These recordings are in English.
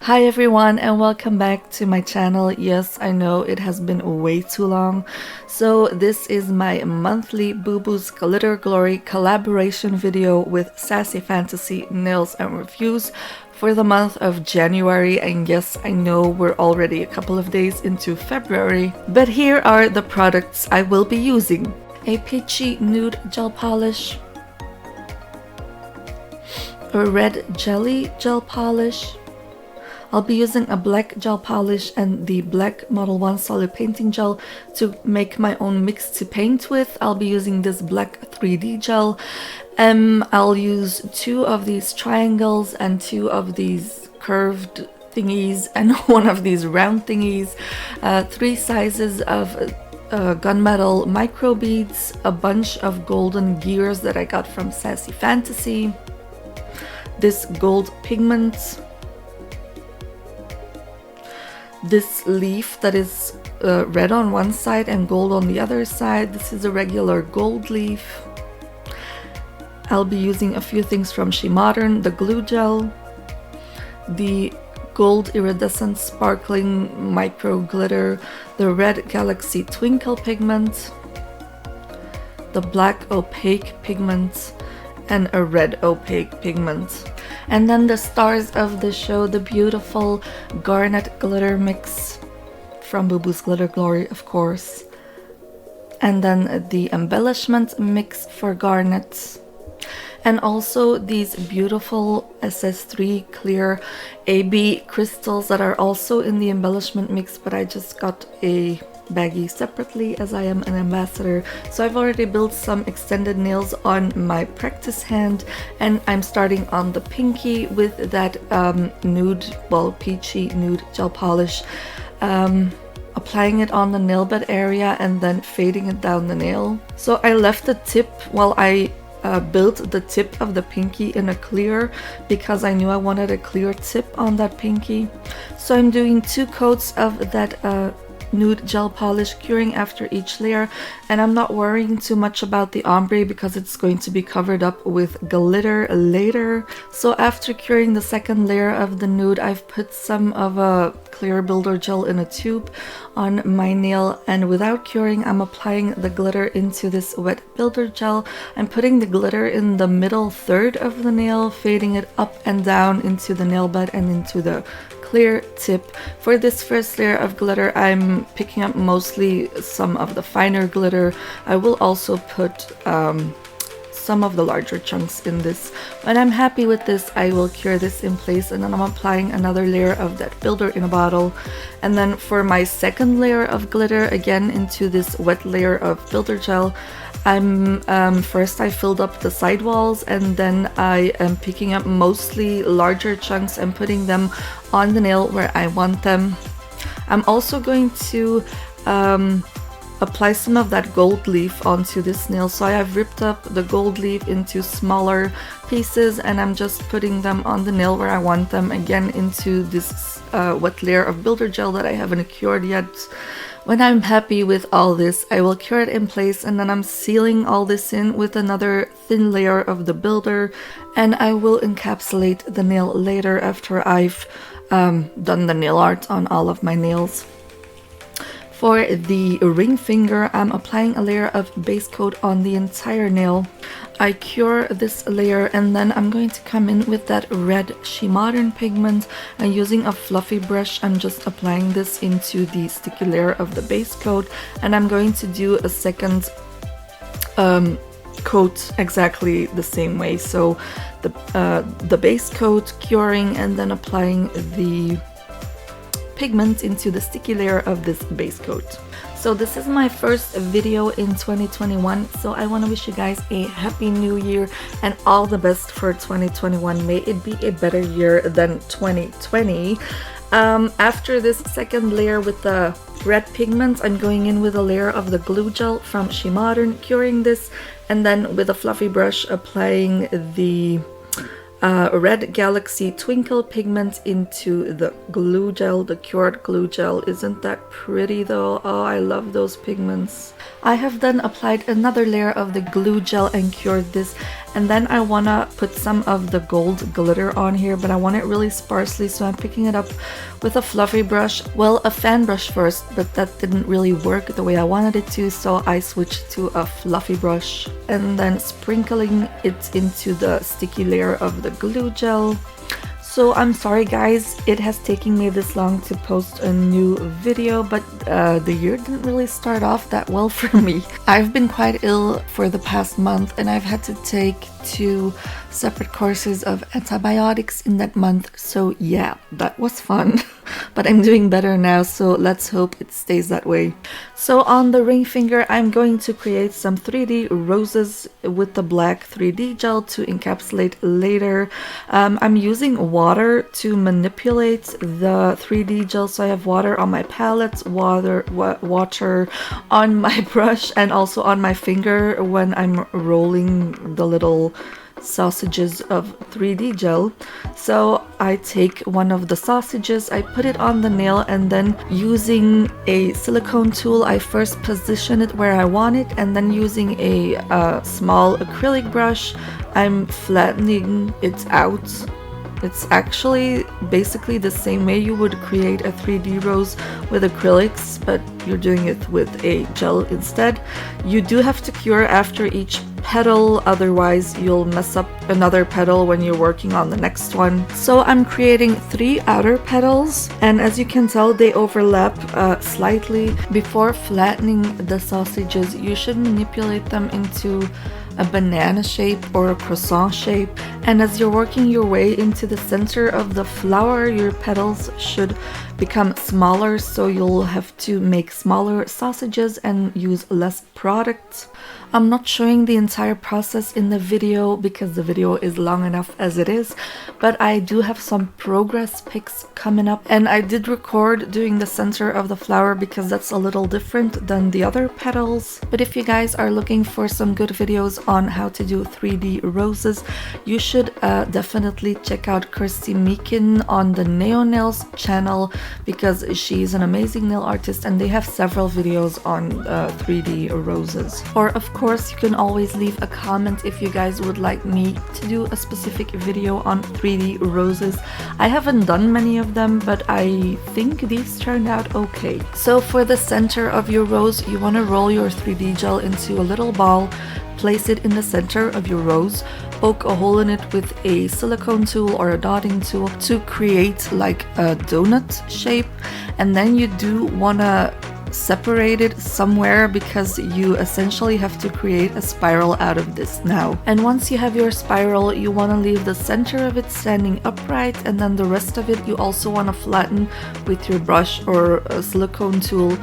Hi everyone and welcome back to my channel. Yes, I know it has been way too long. So this is my monthly Boo Boo's Glitter Glory collaboration video with Sassyfantasie nails and reviews for the month of January. And yes, I know we're already a couple of days into February, but here are the products I will be using. A peachy nude gel polish, a red jelly gel polish. I'll be using a black gel polish and the black Model 1 solid painting gel to make my own mix to paint with. I'll be using this black 3D gel. I'll use 2 of these triangles and 2 of these curved thingies and 1 of these round thingies. 3 sizes of gunmetal micro beads, a bunch of golden gears that I got from Sassyfantasie, this gold pigment, this leaf that is red on one side and gold on the other side. This is a regular gold leaf. I'll be using a few things from SheModern, the Gluegel, the gold iridescent sparkling micro glitter, the red galaxy Twinkle pigment, the black opaque pigment, and a red opaque pigment. And then the stars of the show, the beautiful Garnet glitter mix from Boo Boo's Glitter Glory, of course. And then the embellishment mix for Garnet. And also these beautiful SS3 clear AB crystals that are also in the embellishment mix, but I just got a baggie separately as I am an ambassador. So I've already built some extended nails on my practice hand, and I'm starting on the pinky with that nude, well, peachy nude gel polish, applying it on the nail bed area and then fading it down the nail. So I left the tip while I built the tip of the pinky in a clear because I knew I wanted a clear tip on that pinky. So I'm doing 2 coats of that nude gel polish, curing after each layer, and I'm not worrying too much about the ombre because it's going to be covered up with glitter later. So after curing the second layer of the nude, I've put some of a clear builder gel in a tube on my nail, and without curing I'm applying the glitter into this wet builder gel. I'm putting the glitter in the middle third of the nail, fading it up and down into the nail bed and into the clear tip. For this first layer of glitter, I'm picking up mostly some of the finer glitter. I will also put some of the larger chunks in this. When I'm happy with this, I will cure this in place, and then I'm applying another layer of that builder in a bottle. And then for my second layer of glitter, again into this wet layer of builder gel, first I filled up the sidewalls, and then I am picking up mostly larger chunks and putting them on the nail where I want them. I'm also going to apply some of that gold leaf onto this nail. So I have ripped up the gold leaf into smaller pieces, and I'm just putting them on the nail where I want them, again into this wet layer of builder gel that I haven't cured yet. When I'm happy with all this, I will cure it in place, and then I'm sealing all this in with another thin layer of the builder, and I will encapsulate the nail later after I've done the nail art on all of my nails. For the ring finger, I'm applying a layer of base coat on the entire nail. I cure this layer, and then I'm going to come in with that red SheModern pigment, and using a fluffy brush I'm just applying this into the sticky layer of the base coat, and I'm going to do a second coat exactly the same way. So the base coat, curing, and then applying the pigment into the sticky layer of this base coat. So this is my first video in 2021, so I want to wish you guys a happy new year and all the best for 2021. May it be a better year than 2020. After this second layer with the red pigment, I'm going in with a layer of the glue gel from SheModern, curing this, and then with a fluffy brush applying the red galaxy Twinkle pigment into the glue gel, the cured glue gel. Isn't that pretty though? Oh, I love those pigments. I have then applied another layer of the glue gel and cured this, And then I want to put some of the gold glitter on here, but I want it really sparsely, so I'm picking it up with a fluffy brush. Well, a fan brush first, but that didn't really work the way I wanted it to, so I switched to a fluffy brush and then sprinkling it into the sticky layer of the glue gel. So I'm sorry guys, it has taken me this long to post a new video, but the year didn't really start off that well for me. I've been quite ill for the past month and I've had to take 2 separate courses of antibiotics in that month, so yeah, that was fun. But I'm doing better now, so let's hope it stays that way. So on the ring finger, I'm going to create some 3D roses with the black 3D gel to encapsulate later. I'm using water to manipulate the 3D gel, so I have water on my palette, water on my brush, and also on my finger when I'm rolling the little sausages of 3D gel. So I take one of the sausages, I put it on the nail, and then using a silicone tool I first position it where I want it, and then using a small acrylic brush I'm flattening it out. It's actually basically the same way you would create a 3D rose with acrylics, but you're doing it with a gel instead. You do have to cure after each petal, otherwise you'll mess up another petal when you're working on the next one. So I'm creating 3 outer petals, and as you can tell they overlap slightly. Before flattening the sausages, you should manipulate them into a banana shape or a croissant shape, and as you're working your way into the center of the flower, your petals should become smaller, so you'll have to make smaller sausages and use less product. I'm not showing the entire process in the video because the video is long enough as it is, but I do have some progress pics coming up, and I did record doing the center of the flower because that's a little different than the other petals. But if you guys are looking for some good videos on how to do 3D roses, you should definitely check out Kirsty Meakin on the Neo Nails channel, because she's an amazing nail artist and they have several videos on 3D roses. Or of course you can always leave a comment if you guys would like me to do a specific video on 3D roses. I haven't done many of them, but I think these turned out okay. So for the center of your rose, you want to roll your 3D gel into a little ball, place it in the center of your rose, poke a hole in it with a silicone tool or a dotting tool to create like a donut shape, and then you do want to separate it somewhere because you essentially have to create a spiral out of this now. And once you have your spiral, you want to leave the center of it standing upright, and then the rest of it you also want to flatten with your brush or a silicone tool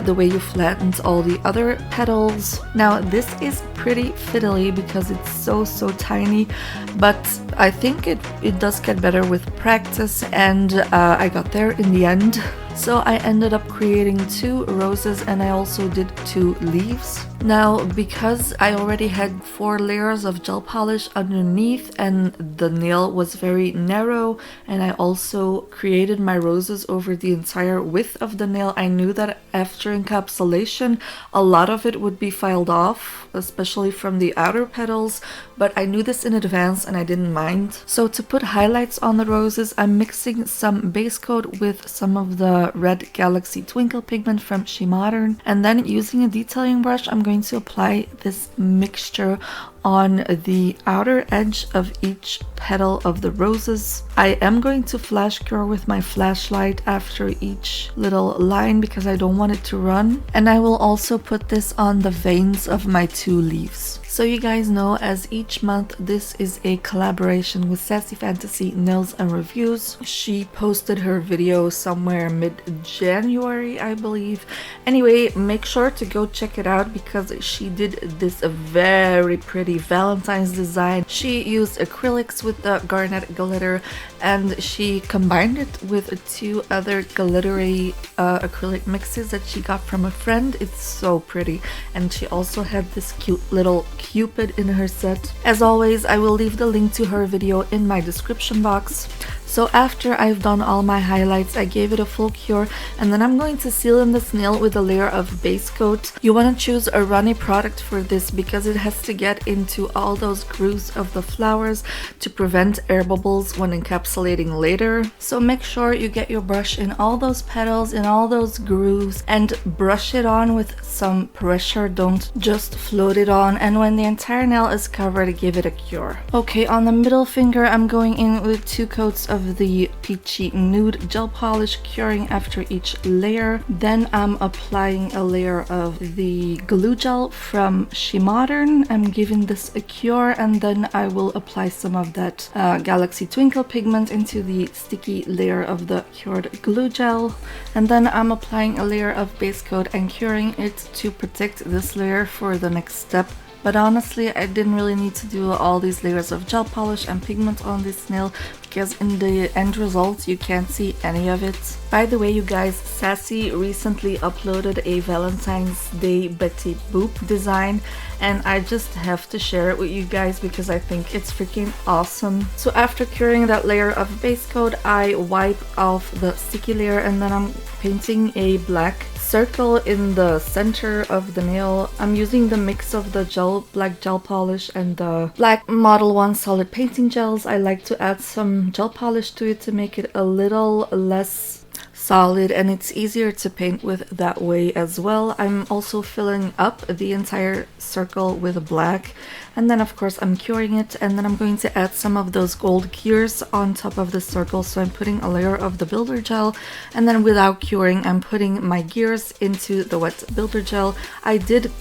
the way you flattened all the other petals. Now this is pretty fiddly because it's so tiny, but I think it does get better with practice, and I got there in the end. So I ended up creating 2 roses, and I also did 2 leaves. Now, because I already had 4 layers of gel polish underneath and the nail was very narrow, and I also created my roses over the entire width of the nail, I knew that after encapsulation a lot of it would be filed off, especially from the outer petals, but I knew this in advance and I didn't mind. So to put highlights on the roses, I'm mixing some base coat with some of the red Galaxy Twinkle pigment from SheModern, and then using a detailing brush I'm going to apply this mixture on the outer edge of each petal of the roses. I am going to flash cure with my flashlight after each little line because I don't want it to run, and I will also put this on the veins of my 2 leaves. So you guys know, as each month, this is a collaboration with Sassyfantasie Nails and Reviews. She posted her video somewhere mid-January, I believe. Anyway, make sure to go check it out because she did this very pretty Valentine's design. She used acrylics with the Garnet glitter, and she combined it with 2 other glittery acrylic mixes that she got from a friend. It's so pretty, and she also had this cute little cupid in her set. As always, I will leave the link to her video in my description box. So after I've done all my highlights, I gave it a full cure, and then I'm going to seal in this nail with a layer of base coat. You want to choose a runny product for this because it has to get into all those grooves of the flowers to prevent air bubbles when encapsulating later. So make sure you get your brush in all those petals, in all those grooves, and brush it on with some pressure. Don't just float it on, and when the entire nail is covered, give it a cure. Okay, on the middle finger, I'm going in with 2 coats of the peachy nude gel polish, curing after each layer. Then I'm applying a layer of the Gluegel from SheModern. I'm giving this a cure, and then I will apply some of that Galaxy Twinkle pigment into the sticky layer of the cured Gluegel, and then I'm applying a layer of base coat and curing it to protect this layer for the next step. But honestly, I didn't really need to do all these layers of gel polish and pigment on this nail because in the end result you can't see any of it. By the way, you guys, Sassy recently uploaded a Valentine's Day Betty Boop design, and I just have to share it with you guys because I think it's freaking awesome. So after curing that layer of base coat, I wipe off the sticky layer, and then I'm painting a black circle in the center of the nail. I'm using the mix of the black gel polish and the black Model 1 solid painting gels. I like to add some gel polish to it to make it a little less solid, and it's easier to paint with that way as well. I'm also filling up the entire circle with black, and then of course I'm curing it, and then I'm going to add some of those gold gears on top of the circle. So I'm putting a layer of the builder gel, and then without curing I'm putting my gears into the wet builder gel. I did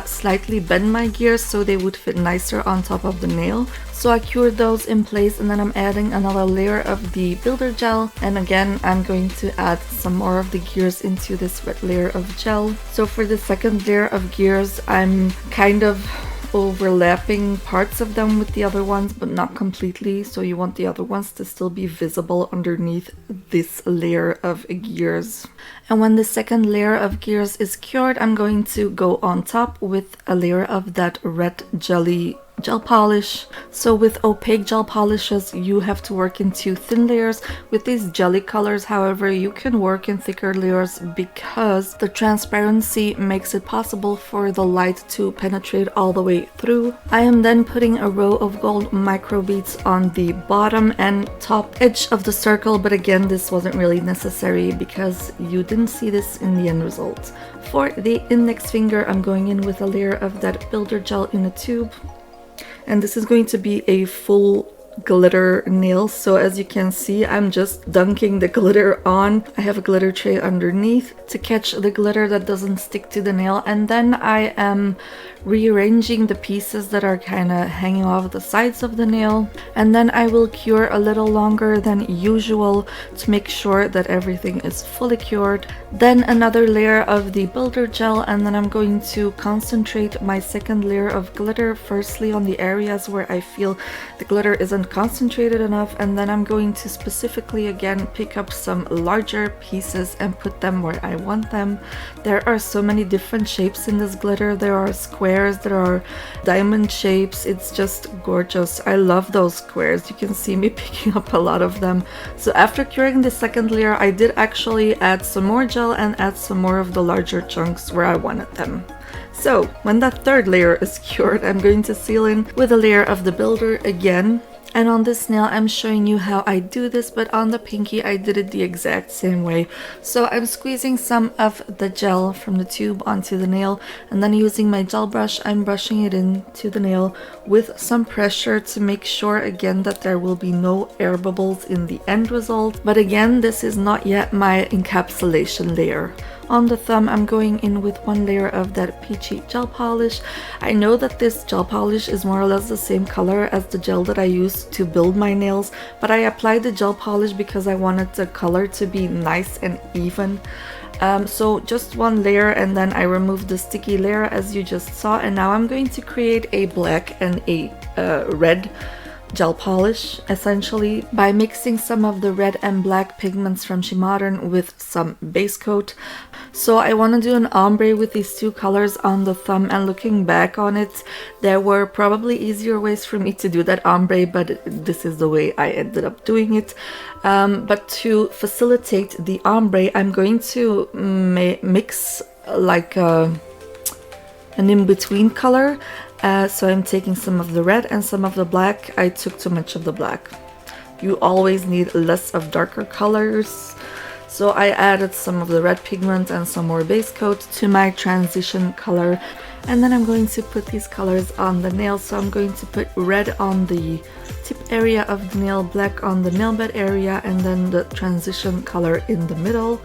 slightly bend my gears so they would fit nicer on top of the nail. So I cured those in place, and then I'm adding another layer of the builder gel, and again I'm going to add some more of the gears into this wet layer of gel. So for the second layer of gears, I'm kind of overlapping parts of them with the other ones, but not completely, so you want the other ones to still be visible underneath this layer of gears. And when the second layer of gears is cured, I'm going to go on top with a layer of that red jelly gel polish. So with opaque gel polishes you have to work in 2 thin layers. With these jelly colors, however, you can work in thicker layers because the transparency makes it possible for the light to penetrate all the way through. I am then putting a row of gold micro beads on the bottom and top edge of the circle, but again this wasn't really necessary because you didn't see this in the end result. For the index finger, I'm going in with a layer of that builder gel in a tube, and this is going to be a full glitter nail. So as you can see, I'm just dunking the glitter on. I have a glitter tray underneath to catch the glitter that doesn't stick to the nail, and then I am rearranging the pieces that are kind of hanging off the sides of the nail, and then I will cure a little longer than usual to make sure that everything is fully cured. Then another layer of the builder gel, and then I'm going to concentrate my second layer of glitter firstly on the areas where I feel the glitter isn't concentrated enough, and then I'm going to specifically again pick up some larger pieces and put them where I want them. There are so many different shapes in this glitter. There are squares, there are diamond shapes. It's just gorgeous. I love those squares. You can see me picking up a lot of them. So after curing the second layer, I did actually add some more gel and add some more of the larger chunks where I wanted them. So when that third layer is cured, I'm going to seal in with a layer of the builder again. And on this nail I'm showing you how I do this, but on the pinky I did it the exact same way. So I'm squeezing some of the gel from the tube onto the nail, and then using my gel brush I'm brushing it into the nail with some pressure to make sure again that there will be no air bubbles in the end result. But again, this is not yet my encapsulation layer. On the thumb I'm going in with one layer of that peachy gel polish. I know that this gel polish is more or less the same color as the gel that I use to build my nails, but I applied the gel polish because I wanted the color to be nice and even. So just one layer, and then I removed the sticky layer as you just saw, and now I'm going to create a black and a red gel polish, essentially, by mixing some of the red and black pigments from SheModern with some base coat. So I want to do an ombre with these two colors on the thumb, and looking back on it, there were probably easier ways for me to do that ombre, but this is the way I ended up doing it. But to facilitate the ombre, I'm going to mix like an in-between color. So I'm taking some of the red and some of the black. I took too much of the black. You always need less of darker colors. So I added some of the red pigment and some more base coat to my transition color. And then I'm going to put these colors on the nail. So I'm going to put red on the tip area of the nail, black on the nail bed area, and then the transition color in the middle.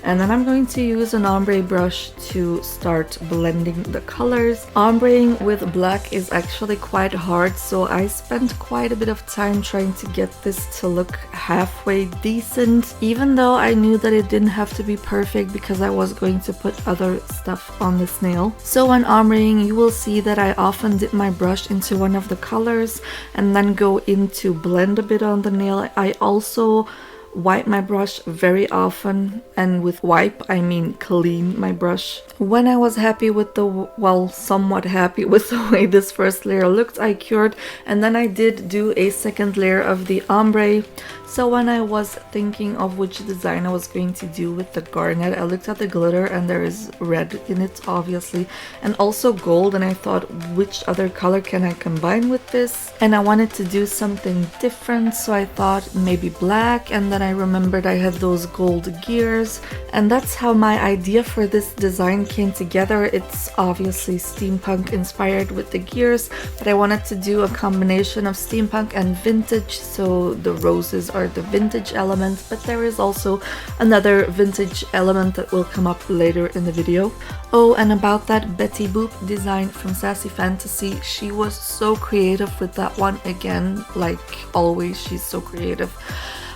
And then I'm going to use an ombre brush to start blending the colors. Ombreing with black is actually quite hard, so I spent quite a bit of time trying to get this to look halfway decent, even though I knew that it didn't have to be perfect because I was going to put other stuff on this nail. So when ombreing, you will see that I often dip my brush into one of the colors and then go in to blend a bit on the nail. I also wipe my brush very often, and with wipe I mean clean my brush. When I was happy with the, well, somewhat happy with the way this first layer looked, I cured, and then I did do a second layer of the ombre. So when I was thinking of which design I was going to do with the garnet, I looked at the glitter and there is red in it, obviously, and also gold, and I thought, which other color can I combine with this? And I wanted to do something different, so I thought maybe black, and then I remembered I had those gold gears, and that's how my idea for this design came together. It's obviously steampunk inspired with the gears, but I wanted to do a combination of steampunk and vintage, so the roses are the vintage element, but there is also another vintage element that will come up later in the video. Oh, and about that Betty Boop design from Sassyfantasie, she was so creative with that one again, like always, she's so creative.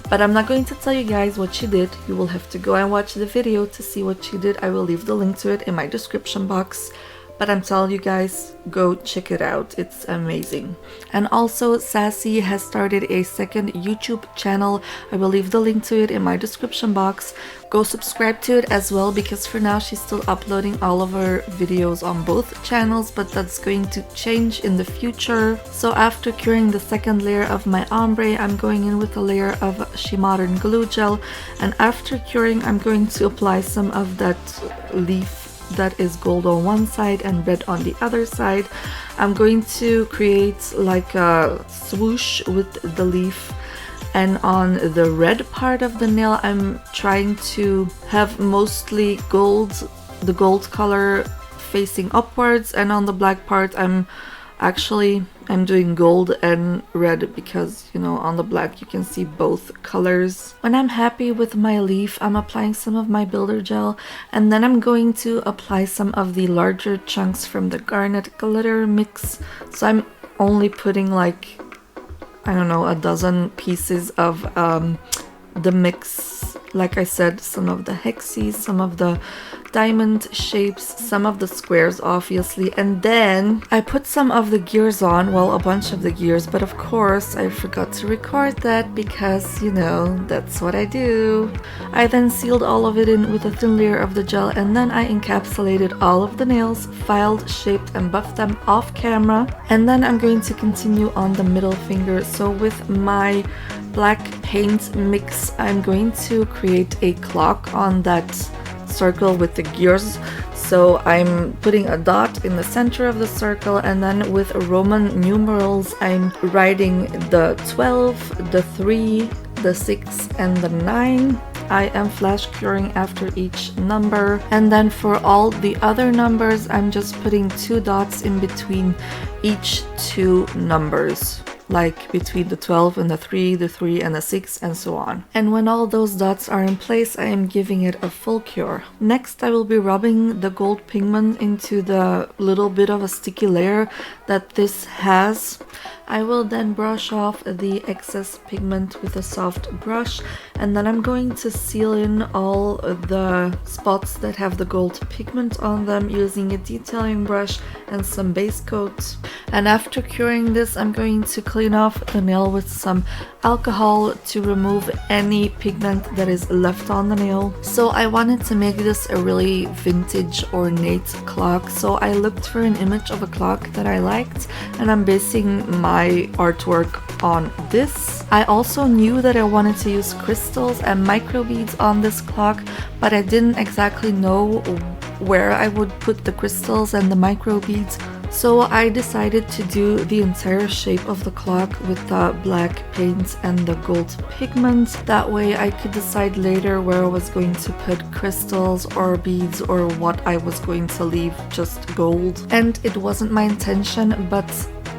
But I'm not going to tell you guys what she did. You will have to go and watch the video to see what she did. I will leave the link to it in my description box. But I'm telling you guys, go check it out. It's amazing. And also, Sassy has started a second YouTube channel. I will leave the link to it in my description box. Go subscribe to it as well, because for now she's still uploading all of her videos on both channels, but that's going to change in the future. So after curing the second layer of my ombre, I'm going in with a layer of SheModern Gluegel, and after curing I'm going to apply some of that leaf that is gold on one side and red on the other side. I'm going to create like a swoosh with the leaf, and on the red part of the nail I'm trying to have mostly gold, the gold color facing upwards, and on the black part I'm doing gold and red because, you know, on the black you can see both colors. When I'm happy with my leaf, I'm applying some of my builder gel, and then I'm going to apply some of the larger chunks from the Garnet glitter mix. So I'm only putting like, I don't know, a dozen pieces of the mix. Like I said, some of the hexes, some of the diamond shapes, some of the squares obviously, and then I put some of the gears on, well, a bunch of the gears, but of course I forgot to record that because, you know, that's what I do. I then sealed all of it in with a thin layer of the gel, and then I encapsulated all of the nails, filed, shaped and buffed them off camera, and then I'm going to continue on the middle finger. So with my black paint mix, I'm going to create a clock on that circle with the gears. So I'm putting a dot in the center of the circle, and then with Roman numerals I'm writing the 12, the 3, the 6 and the 9. I am flash curing after each number, and then for all the other numbers I'm just putting 2 dots in between each 2 numbers, like between the 12 and the 3 and the 6 and so on. And when all those dots are in place, I am giving it a full cure. Next I will be rubbing the gold pigment into the little bit of a sticky layer that this has. I will then brush off the excess pigment with a soft brush, and then I'm going to seal in all the spots that have the gold pigment on them using a detailing brush and some base coat. And after curing this, I'm going to clean clean off the nail with some alcohol to remove any pigment that is left on the nail. So I wanted to make this a really vintage ornate clock, so I looked for an image of a clock that I liked, and I'm basing my artwork on this. I also knew that I wanted to use crystals and micro beads on this clock, but I didn't exactly know where I would put the crystals and the micro beads. So I decided to do the entire shape of the clock with the black paint and the gold pigment. That way I could decide later where I was going to put crystals or beads or what I was going to leave just gold. And it wasn't my intention, but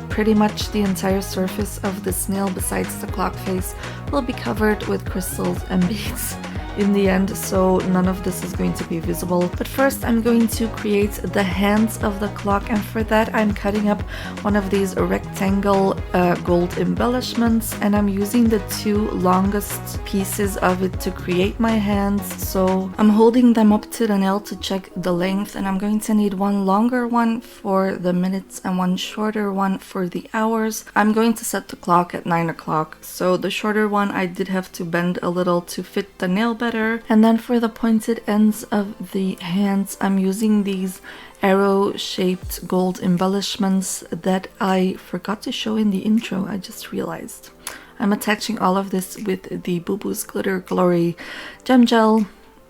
pretty much the entire surface of this nail besides the clock face will be covered with crystals and beads in the end, so none of this is going to be visible. But first I'm going to create the hands of the clock, and for that I'm cutting up one of these rectangle gold embellishments, and I'm using the two longest pieces of it to create my hands. So I'm holding them up to the nail to check the length, and I'm going to need one longer one for the minutes and one shorter one for the hours. I'm going to set the clock at 9 o'clock, so the shorter one I did have to bend a little to fit the nail better. And then for the pointed ends of the hands, I'm using these arrow-shaped gold embellishments that I forgot to show in the intro, I just realized. I'm attaching all of this with the Boo Boo's Glitter Glory Gem Gel,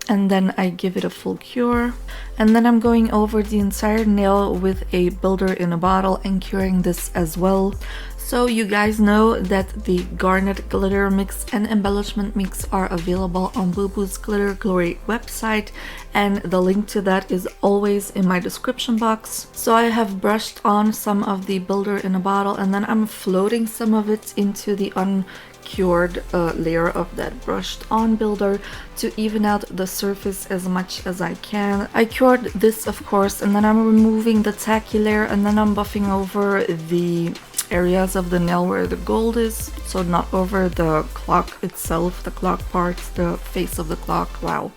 and then I give it a full cure. And then I'm going over the entire nail with a builder in a bottle and curing this as well. So you guys know that the Garnet glitter mix and embellishment mix are available on Boo Boo's Glitter Glory website, and the link to that is always in my description box. So I have brushed on some of the builder in a bottle, and then I'm floating some of it into the uncured layer of that brushed on builder to even out the surface as much as I can. I cured this of course, and then I'm removing the tacky layer, and then I'm buffing over the areas of the nail where the gold is, so not over the clock itself, the clock part, the face of the clock. Wow.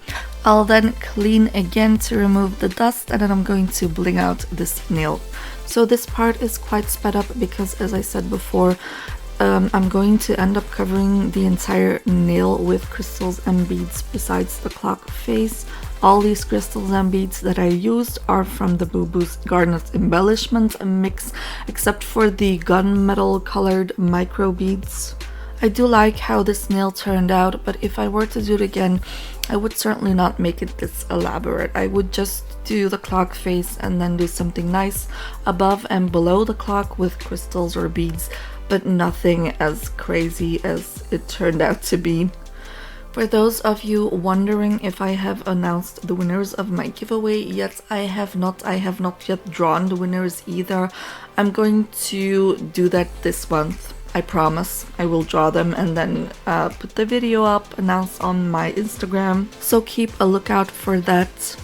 I'll then clean again to remove the dust, and then I'm going to bling out this nail. So this part is quite sped up because, as I said before, I'm going to end up covering the entire nail with crystals and beads besides the clock face. All these crystals and beads that I used are from the Boo Boo's Garnet embellishment mix, except for the gunmetal colored micro beads. I do like how this nail turned out, but if I were to do it again, I would certainly not make it this elaborate. I would just do the clock face and then do something nice above and below the clock with crystals or beads, but nothing as crazy as it turned out to be. For those of you wondering if I have announced the winners of my giveaway yet, I have not yet drawn the winners either. I'm going to do that this month. I promise. I will draw them and then put the video up, announce on my Instagram. So keep a lookout for that.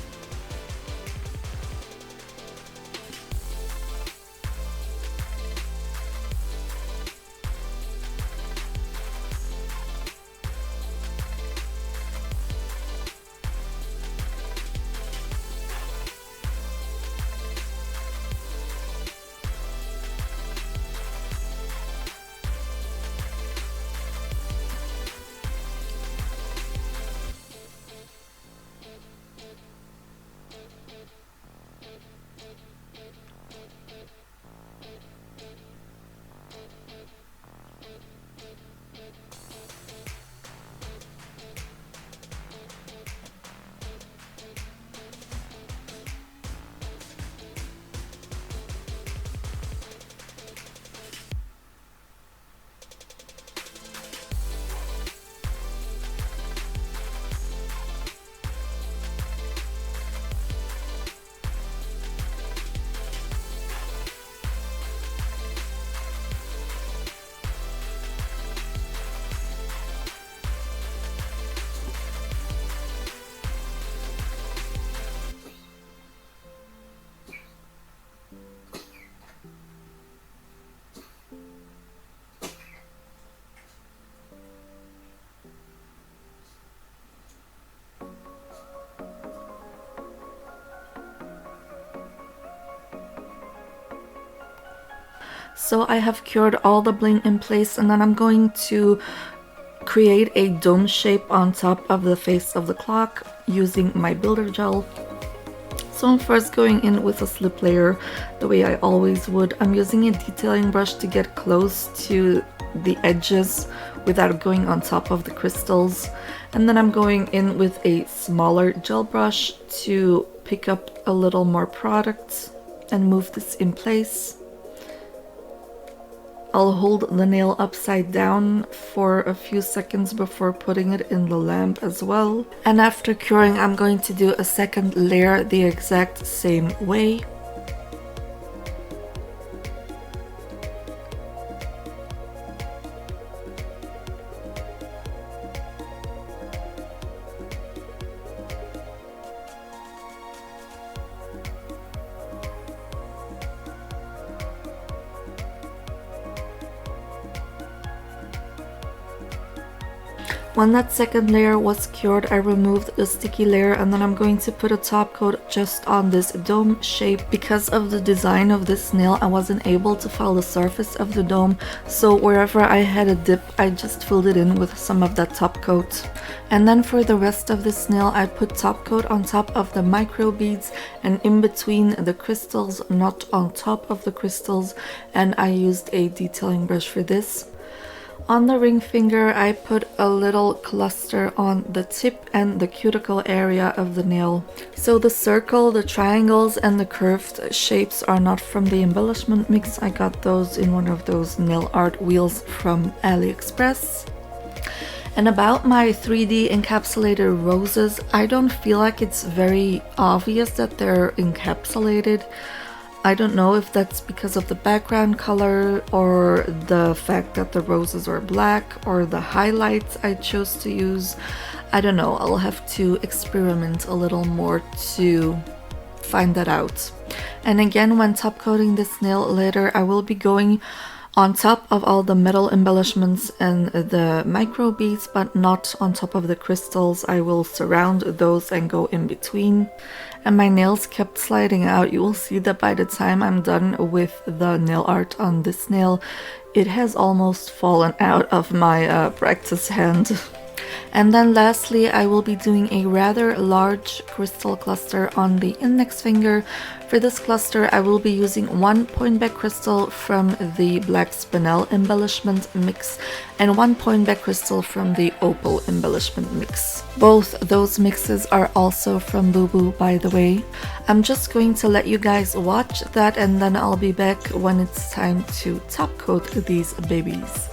So I have cured all the bling in place, and then I'm going to create a dome shape on top of the face of the clock using my builder gel. So I'm first going in with a slip layer the way I always would. I'm using a detailing brush to get close to the edges without going on top of the crystals. And then I'm going in with a smaller gel brush to pick up a little more product and move this in place. I'll hold the nail upside down for a few seconds before putting it in the lamp as well. And after curing, I'm going to do a second layer the exact same way. When that second layer was cured, I removed the sticky layer, and then I'm going to put a top coat just on this dome shape. Because of the design of this nail, I wasn't able to file the surface of the dome, so wherever I had a dip, I just filled it in with some of that top coat. And then for the rest of this nail, I put top coat on top of the micro beads and in between the crystals, not on top of the crystals, and I used a detailing brush for this. On the ring finger, I put a little cluster on the tip and the cuticle area of the nail. So the circle, the triangles, and the curved shapes are not from the embellishment mix. I got those in one of those nail art wheels from AliExpress. And about my 3D encapsulated roses, I don't feel like it's very obvious that they're encapsulated. I don't know if that's because of the background color or the fact that the roses are black or the highlights I chose to use. I don't know, I'll have to experiment a little more to find that out. And again, when top coating this nail later, I will be going on top of all the metal embellishments and the micro beads, but not on top of the crystals. I will surround those and go in between. And my nails kept sliding out. You will see that by the time I'm done with the nail art on this nail, it has almost fallen out of my practice hand. And then lastly, I will be doing a rather large crystal cluster on the index finger. For this cluster, I will be using one point back crystal from the black spinel embellishment mix and one point back crystal from the opal embellishment mix. Both those mixes are also from Boo Boo, by the way. I'm just going to let you guys watch that, and then I'll be back when it's time to top coat these babies.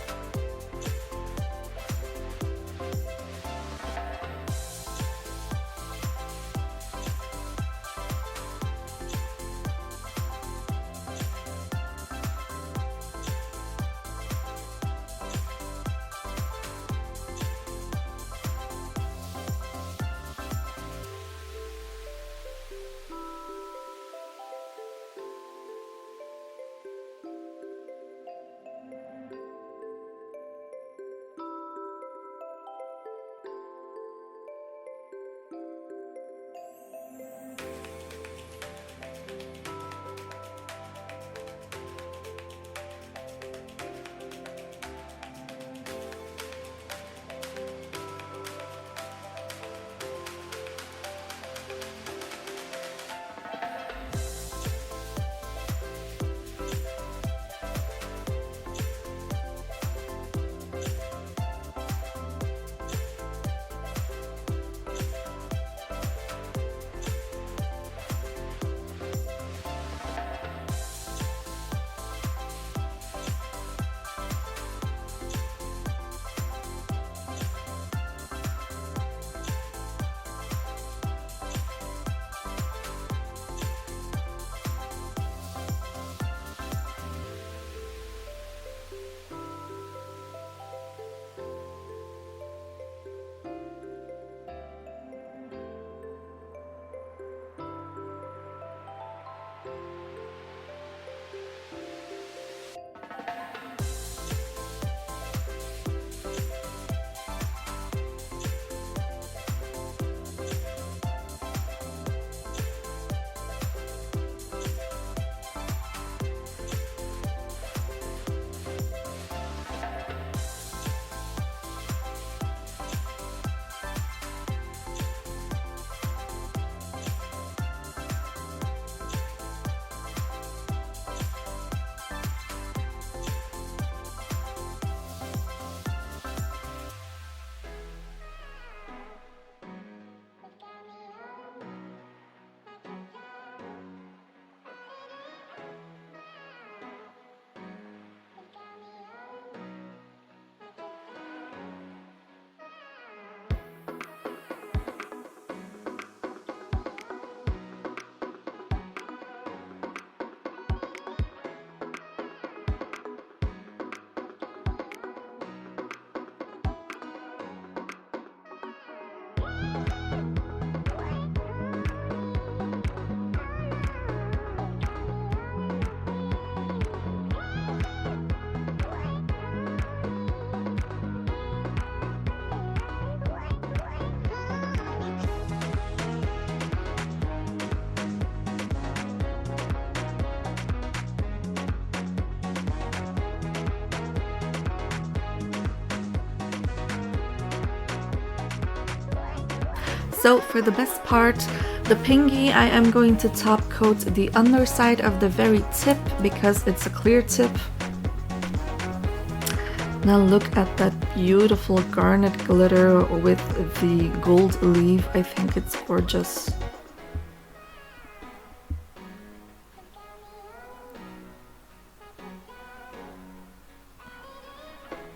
So for the best part, the pinky, I am going to top coat the underside of the very tip because it's a clear tip. Now look at that beautiful garnet glitter with the gold leaf. I think it's gorgeous.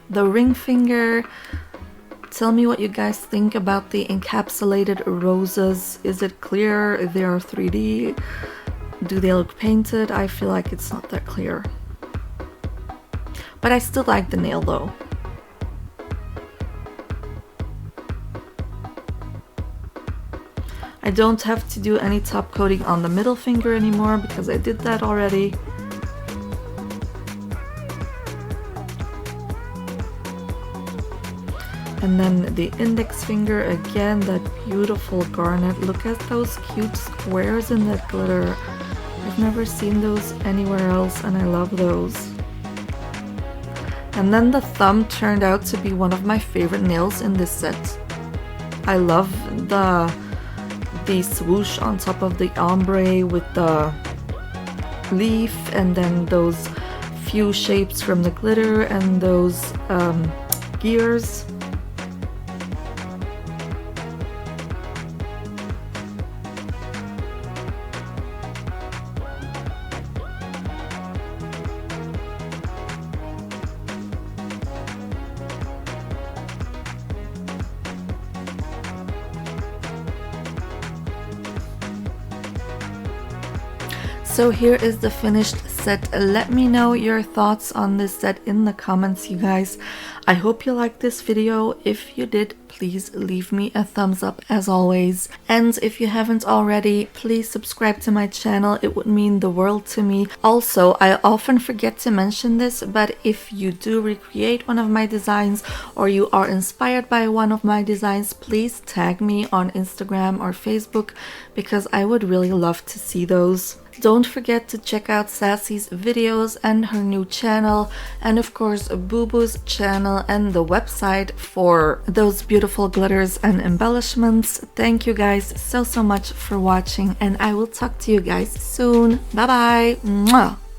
The ring finger, tell me what you guys think about the encapsulated roses. Is it clear? They are 3D. Do they look painted? I feel like it's not that clear. But I still like the nail though. I don't have to do any top coating on the middle finger anymore because I did that already. And then the index finger, again, that beautiful garnet. Look at those cute squares in that glitter. I've never seen those anywhere else and I love those. And then the thumb turned out to be one of my favorite nails in this set. I love the swoosh on top of the ombre with the leaf, and then those few shapes from the glitter and those gears. So here is the finished set. Let me know your thoughts on this set in the comments, you guys. I hope you liked this video. If you did, please leave me a thumbs up as always. And if you haven't already, please subscribe to my channel. It would mean the world to me. Also, I often forget to mention this, but if you do recreate one of my designs or you are inspired by one of my designs, please tag me on Instagram or Facebook because I would really love to see those. Don't forget to check out Sassy's videos and her new channel, and of course Boo Boo's channel and the website for those beautiful glitters and embellishments. Thank you guys so much for watching, and I will talk to you guys soon. Bye bye. Mwah.